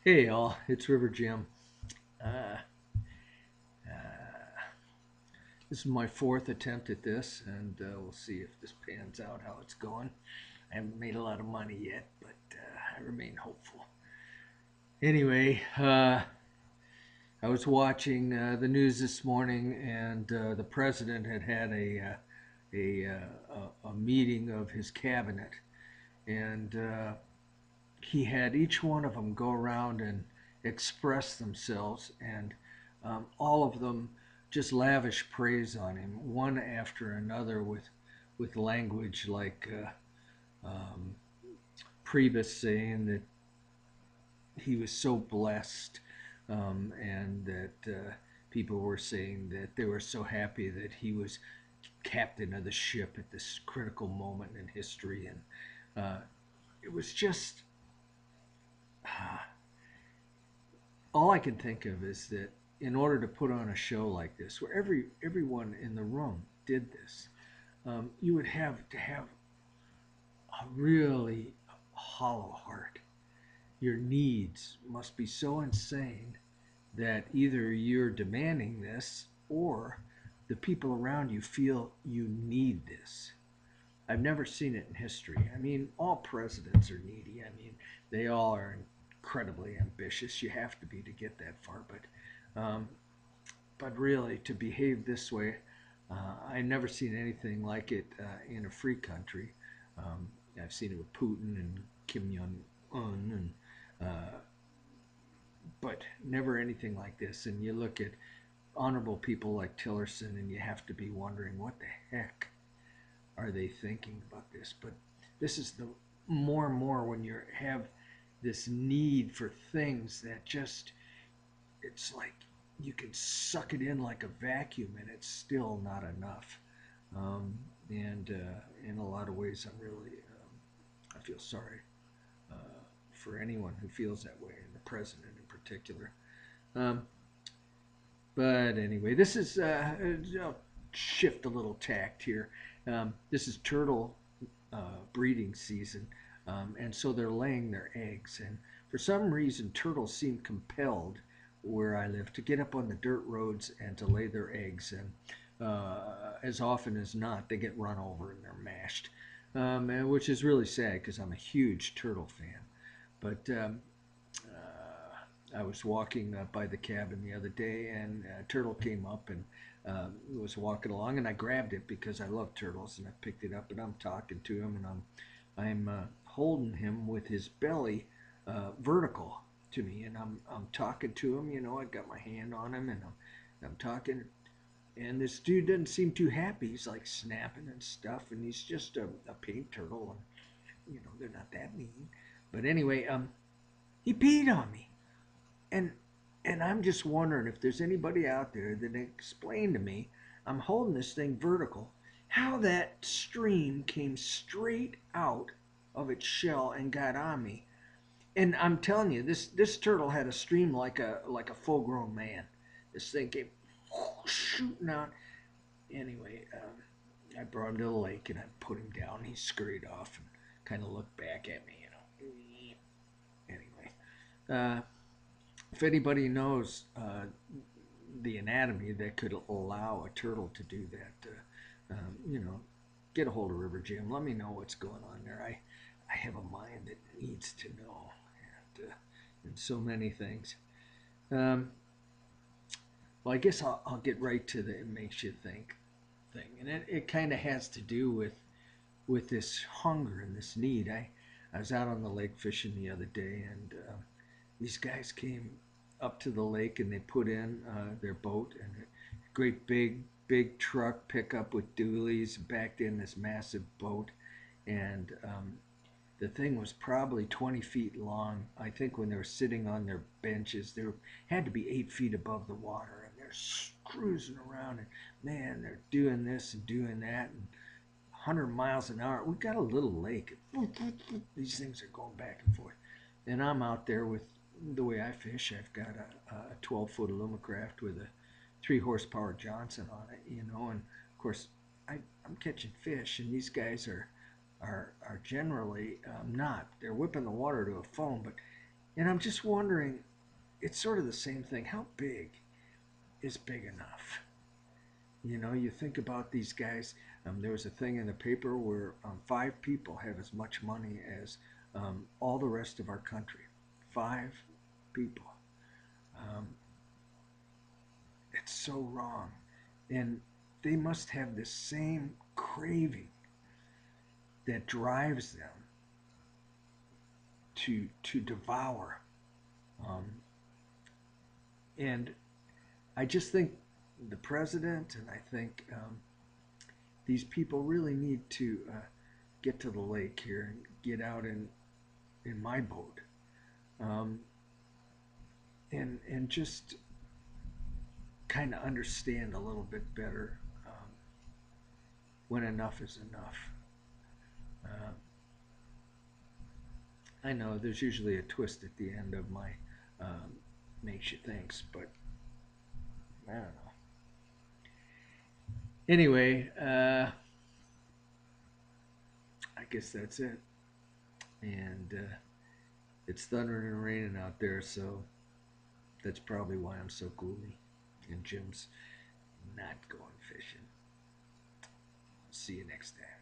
Hey all, it's River Jim. Uh, uh, this is my fourth attempt at this, and we'll see if this pans out how it's going. I haven't made a lot of money yet, but I remain hopeful. Anyway, I was watching the news this morning, and the president had a meeting of his cabinet, and he had each one of them go around and express themselves, and all of them just lavish praise on him, one after another, with language like Priebus saying that he was so blessed, and that people were saying that they were so happy that he was captain of the ship at this critical moment in history, and it was just all I can think of is that in order to put on a show like this, where everyone in the room did this, you would have to have a really hollow heart. Your needs must be so insane that either you're demanding this or the people around you feel you need this. I've never seen it in history. I mean, all presidents are needy. I mean, they all are incredibly ambitious. You have to be to get that far. But really, to behave this way, I've never seen anything like it in a free country. Um, I've seen it with Putin and Kim Jong Un, but never anything like this. And you look at honorable people like Tillerson, and you have to be wondering what the heck are they thinking about this? But this is the more and more when you have this need for things that just, it's like you can suck it in like a vacuum and it's still not enough. And in a lot of ways, I feel sorry uh, for anyone who feels that way, and the president in particular. Um, but anyway, this is, I'll shift a little tact here. This is turtle breeding season, and so they're laying their eggs. And for some reason, turtles seem compelled where I live to get up on the dirt roads and to lay their eggs. And as often as not, they get run over and they're mashed, and which is really sad because I'm a huge turtle fan. But I was walking by the cabin the other day, and a turtle came up and was walking along, and I grabbed it because I love turtles, and I picked it up, and I'm talking to him, and I'm holding him with his belly vertical to me, and I'm talking to him. You know, I got my hand on him, and I'm talking, and this dude doesn't seem too happy. He's like snapping and stuff, and he's just a pink turtle, and they're not that mean. But anyway, he peed on me, and and I'm just wondering if there's anybody out there that can explain to me. I'm holding this thing vertical, how that stream came straight out of its shell and got on me. And I'm telling you, this turtle had a stream like a full grown man. This thing came shooting out. Anyway, I brought him to the lake and I put him down. He scurried off and kind of looked back at me. Anyway, if anybody knows the anatomy that could allow a turtle to do that, get a hold of River Jim. Let me know what's going on there. I have a mind that needs to know, and so many things. Um, well, I guess I'll get right to the it makes you think thing, and it kind of has to do with this hunger and this need. I was out on the lake fishing the other day, and these guys came up to the lake and they put in their boat, and a great big truck pickup with dualies backed in this massive boat, and the thing was probably 20 feet long. I think when they were sitting on their benches, they had to be 8 feet above the water, and they're cruising around, and man, they're doing this and doing that, and 100 miles an hour. We've got a little lake. These things are going back and forth. And I'm out there with the way I fish. I've got a 12-foot Alumacraft with a 3 horsepower Johnson on it, and of course I'm catching fish, and these guys are generally not. They're whipping the water to a foam, but And I'm just wondering, it's sort of the same thing. How big is big enough? You know, you think about these guys. There was a thing in the paper where 5 people have as much money as all the rest of our country. 5 people. Um, it's so wrong. And they must have the same craving that drives them to devour. Um, and I just think the president and I think these people really need to get to the lake here and get out in my boat, um, and just kind of understand a little bit better when enough is enough. Uh, I know there's usually a twist at the end of my makes you thinks, but I don't know. Anyway, I guess that's it. And it's thundering and raining out there, so that's probably why I'm so gloomy. And Jim's not going fishing. See you next time.